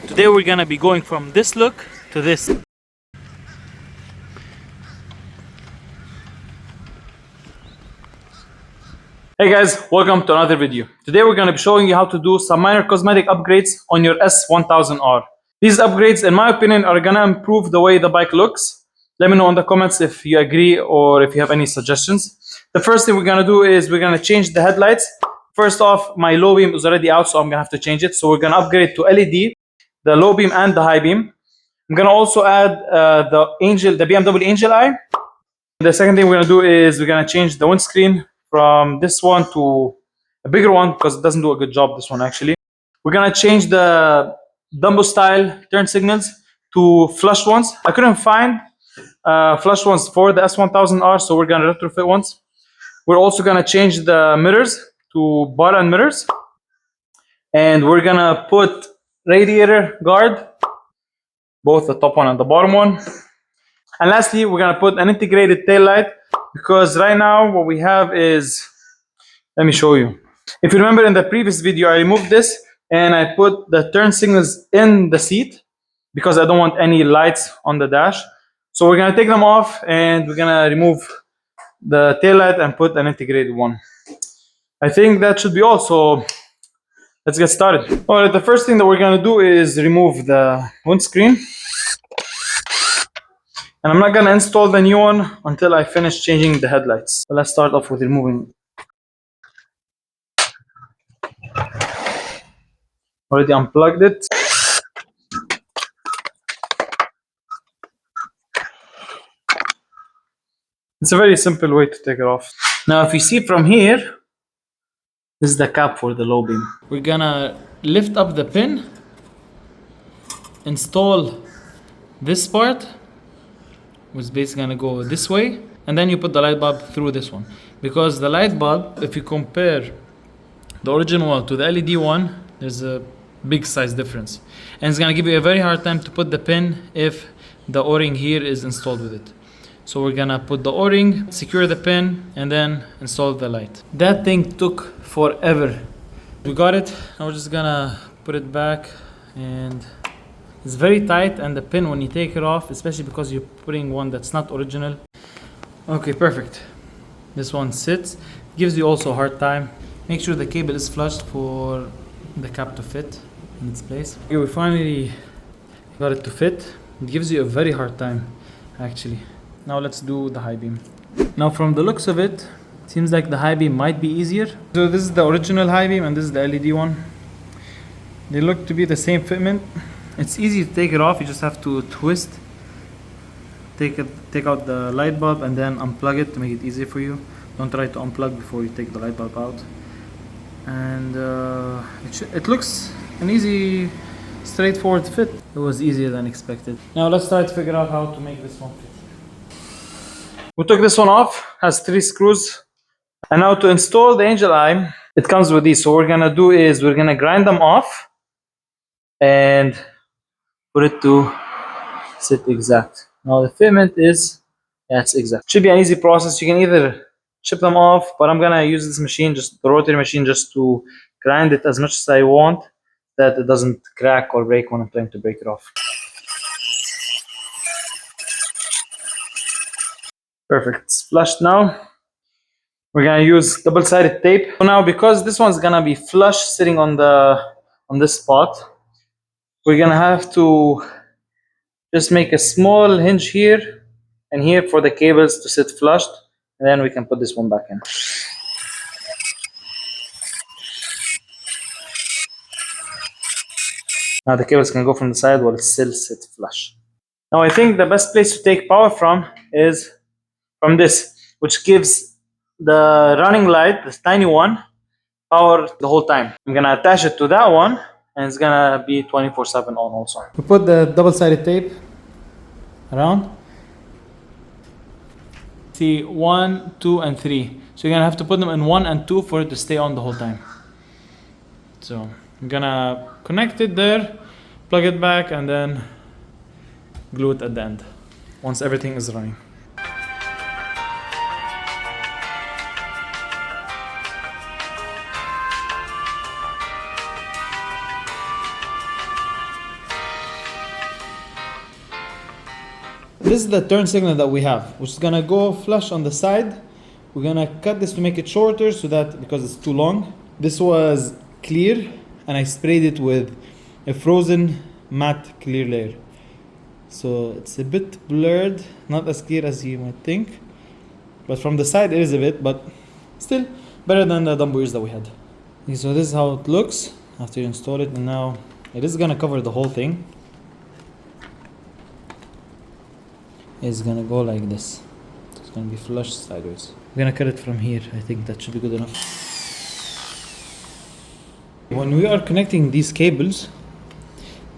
Today we're gonna be going from this look to this. Hey guys, welcome to another video. Today we're gonna be showing you how to do some minor cosmetic upgrades on your S1000R. These upgrades, in my opinion, are gonna improve the way the bike looks. Let me know in the comments if you agree or if you have any suggestions. The first thing we're gonna do is we're gonna change the headlights. First off, my low beam is already out, so I'm gonna have to change it. So we're gonna upgrade to LED, the low beam and the high beam. I'm gonna also add the BMW Angel Eye. The second thing we're gonna do is we're gonna change the windscreen from this one to a bigger one because it doesn't do a good job, this one actually. We're gonna change the Dumbo style turn signals to flush ones. I couldn't find flush ones for the S1000R, so we're gonna retrofit ones. We're also gonna change the mirrors to bar and mirrors, and we're gonna put radiator guard, both the top one and the bottom one. And lastly, we're gonna put an integrated tail light, because right now what we have is, let me show you. If you remember in the previous video, I removed this and I put the turn signals in the seat because I don't want any lights on the dash. So we're gonna take them off and we're gonna remove the tail light and put an integrated one. I think that should be all, so let's get started. All right, the first thing that we're gonna do is remove the windscreen. And I'm not gonna install the new one until I finish changing the headlights. So let's start off with removing. Already unplugged it. It's a very simple way to take it off. Now if you see from here, this is the cap for the low beam. We're gonna lift up the pin, install this part, which is basically gonna go this way, and then you put the light bulb through this one. Because the light bulb, if you compare the original one to the LED one, there's a big size difference. And it's gonna give you a very hard time to put the pin if the O-ring here is installed with it. So we're gonna put the O-ring, secure the pin, and then install the light. That thing took forever. We got it, now we're just gonna put it back, and it's very tight, and the pin, when you take it off, especially because you're putting one that's not original. Okay, perfect. This one sits. Gives you also a hard time. Make sure the cable is flushed for the cap to fit in its place. Okay, we finally got it to fit. It gives you a very hard time, actually. Now let's do the high beam. Now from the looks of it, it seems like the high beam might be easier. So this is the original high beam and this is the LED one. They look to be the same fitment. It's easy to take it off. You just have to twist, take out the light bulb and then unplug it to make it easier for you. Don't try to unplug before you take the light bulb out. And it looks an easy, straightforward fit. It was easier than expected. Now let's try to figure out how to make this one fit. We took this one off, has 3 screws. And now to install the Angel Eye, it comes with these. So what we're gonna do is we're gonna grind them off and put it to sit exact. Now the fitment is, yeah, it's exact. Should be an easy process. You can either chip them off, but I'm gonna use this machine, just the rotary machine, just to grind it as much as I want, that it doesn't crack or break when I'm trying to break it off. Perfect, it's flushed now. We're gonna use double-sided tape. So now, because this one's gonna be flush sitting on this spot, we're gonna have to just make a small hinge here and here for the cables to sit flushed, and then we can put this one back in. Now the cables can go from the side while it still sits flush. Now I think the best place to take power from is from this, which gives the running light, this tiny one, power the whole time. I'm gonna attach it to that one, and it's gonna be 24/7 on also. We put the double-sided tape around. See, 1, 2, and 3. So you're gonna have to put them in 1 and 2 for it to stay on the whole time. So I'm gonna connect it there, plug it back, and then glue it at the end once everything is running. This is the turn signal that we have, which is gonna go flush on the side. We're gonna cut this to make it shorter so that, because it's too long. This was clear and I sprayed it with a frozen matte clear layer. So it's a bit blurred, not as clear as you might think. But from the side it is a bit, but still better than the dumb ears that we had. Okay, so this is how it looks after you install it, and now it is gonna cover the whole thing. It's gonna go like this. It's gonna be flush sideways. We're gonna cut it from here. I think that should be good enough. When we are connecting these cables,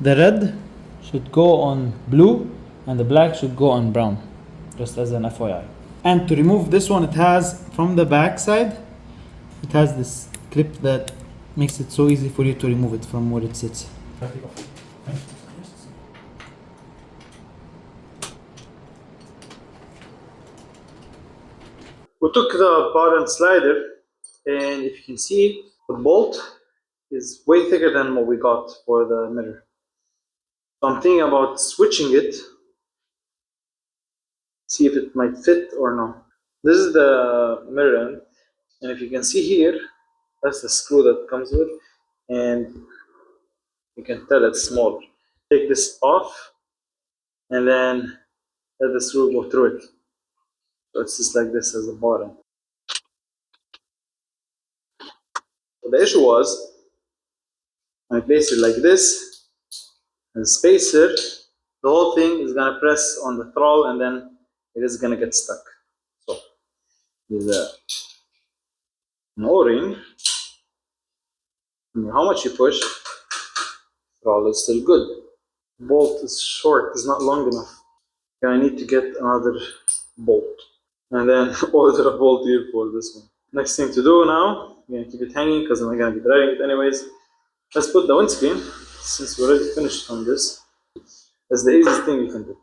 the red should go on blue and the black should go on brown, just as an FYI. And to remove this one, it has, from the back side, it has this clip that makes it so easy for you to remove it from where it sits. We took the bar and slider, and if you can see, the bolt is way thicker than what we got for the mirror. So I'm thinking about switching it, see if it might fit or no. This is the mirror end, and if you can see here, that's the screw that comes with, and you can tell it's small. Take this off, and then let the screw go through it. So it's just like this as a bottom. So the issue was, when I place it like this, as a spacer, the whole thing is gonna press on the throttle and then it is gonna get stuck. So there's an O-ring. No matter how much you push, throttle is still good. Bolt is short, it's not long enough. I need to get another bolt and then order a bolt here for this one. Next thing to do now, I'm gonna keep it hanging because I'm not gonna be driving it anyways. Let's put the windscreen, since we're already finished on this. That's the easiest thing you can do.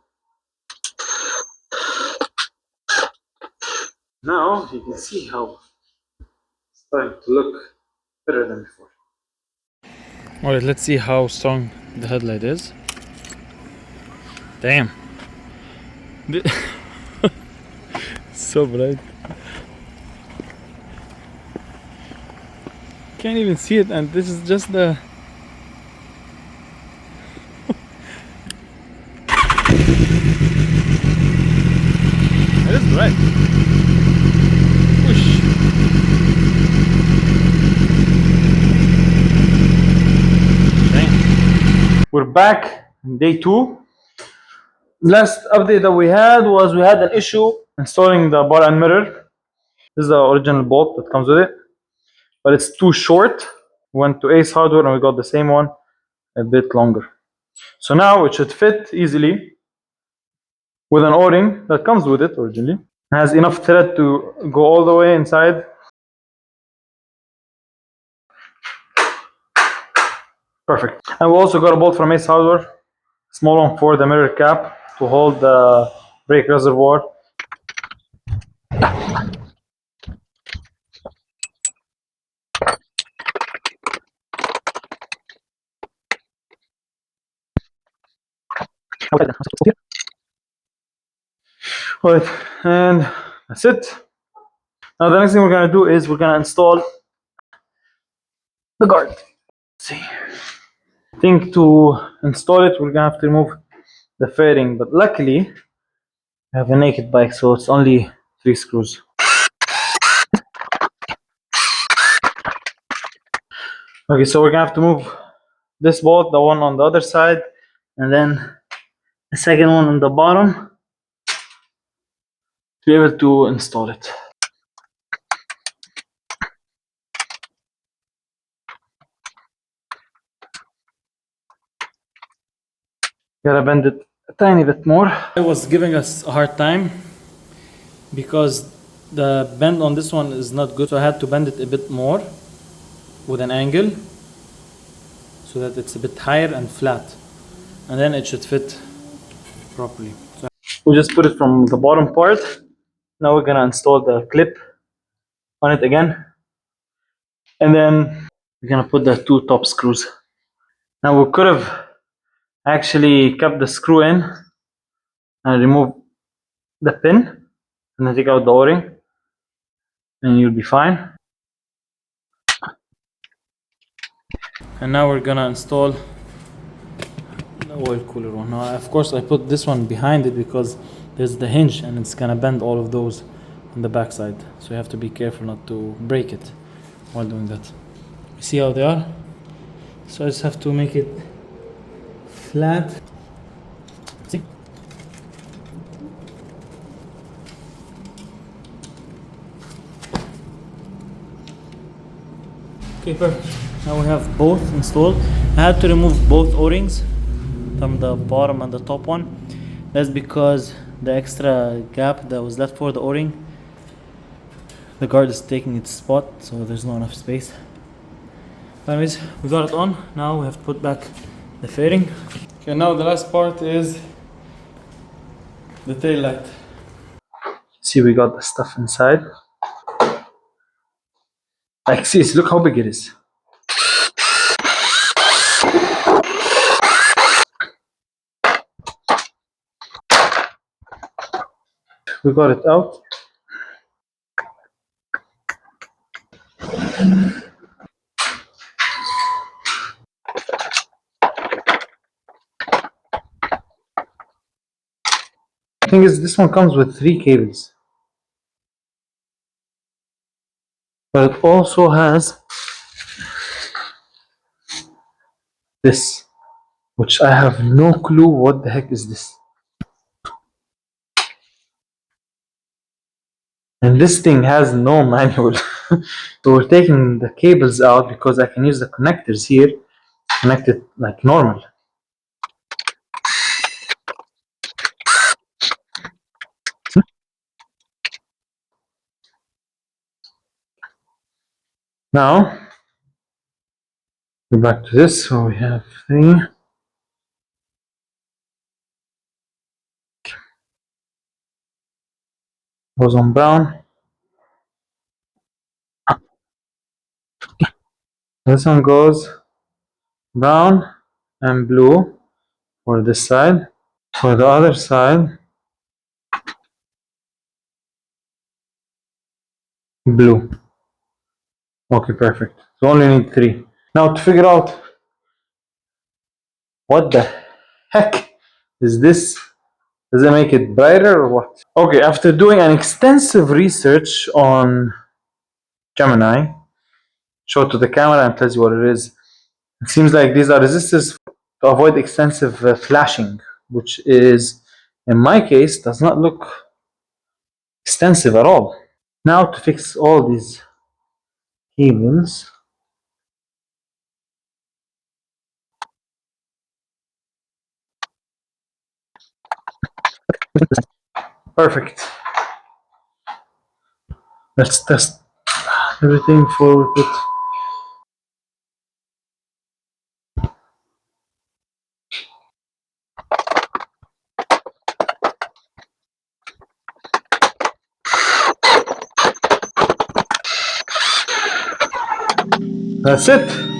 Now you can see how it's starting to look better than before. Alright, let's see how strong the headlight is. Damn. So bright. Can't even see it, and this is just the... It is bright. Whoosh. Dang. We're back on day 2. Last update that we had was we had an issue installing the bar and mirror. This is the original bolt that comes with it, but it's too short. Went to Ace Hardware and we got the same one, a bit longer. So now it should fit easily with an O-ring that comes with it originally. It has enough thread to go all the way inside. Perfect. And we also got a bolt from Ace Hardware, small one for the mirror cap to hold the brake reservoir. Alright, and that's it. Now the next thing we're gonna do is we're gonna install the guard. Let's see. I think to install it we're gonna have to remove the fairing, but luckily I have a naked bike, so it's only 3 screws. Okay, so we're gonna have to move this bolt, the one on the other side, and then the second one on the bottom to be able to install it. Gotta bend it a tiny bit more. It was giving us a hard time because the bend on this one is not good, so I had to bend it a bit more with an angle so that it's a bit higher and flat, and then it should fit properly. So we just put it from the bottom part. Now we're gonna install the clip on it again, and then we're gonna put the 2 top screws. Now we could have actually kept the screw in and remove the pin, and then take out the O-ring, and you'll be fine. And now we're gonna install the oil cooler one. Now, of course, I put this one behind it because there's the hinge and it's gonna bend all of those on the back side. So you have to be careful not to break it while doing that. You see how they are? So I just have to make it flat. See? Okay, perfect. Now we have both installed. I had to remove both O-rings from the bottom and the top one. That's because the extra gap that was left for the O-ring, the guard is taking its spot, so there's not enough space. Anyways, we got it on. Now we have to put back the fairing. Okay, now the last part is the tail light. See, we got the stuff inside. Like, see, look how big it is. We got it out. The thing is, this one comes with 3 cables. But it also has this, which I have no clue what the heck is this. And this thing has no manual. So we're taking the cables out because I can use the connectors here, connect it like normal. Now, go back to this. So we have 3. Goes on brown. This one goes brown and blue for this side. For the other side, blue. Okay, perfect. So only need 3. Now to figure out what the heck is this, does it make it brighter or what? Okay, after doing an extensive research on Gemini, show it to the camera and tells you what it is. It seems like these are resistors to avoid extensive flashing, which is, in my case, does not look extensive at all. Now to fix all these cables, perfect. Let's test everything before we put. That's it.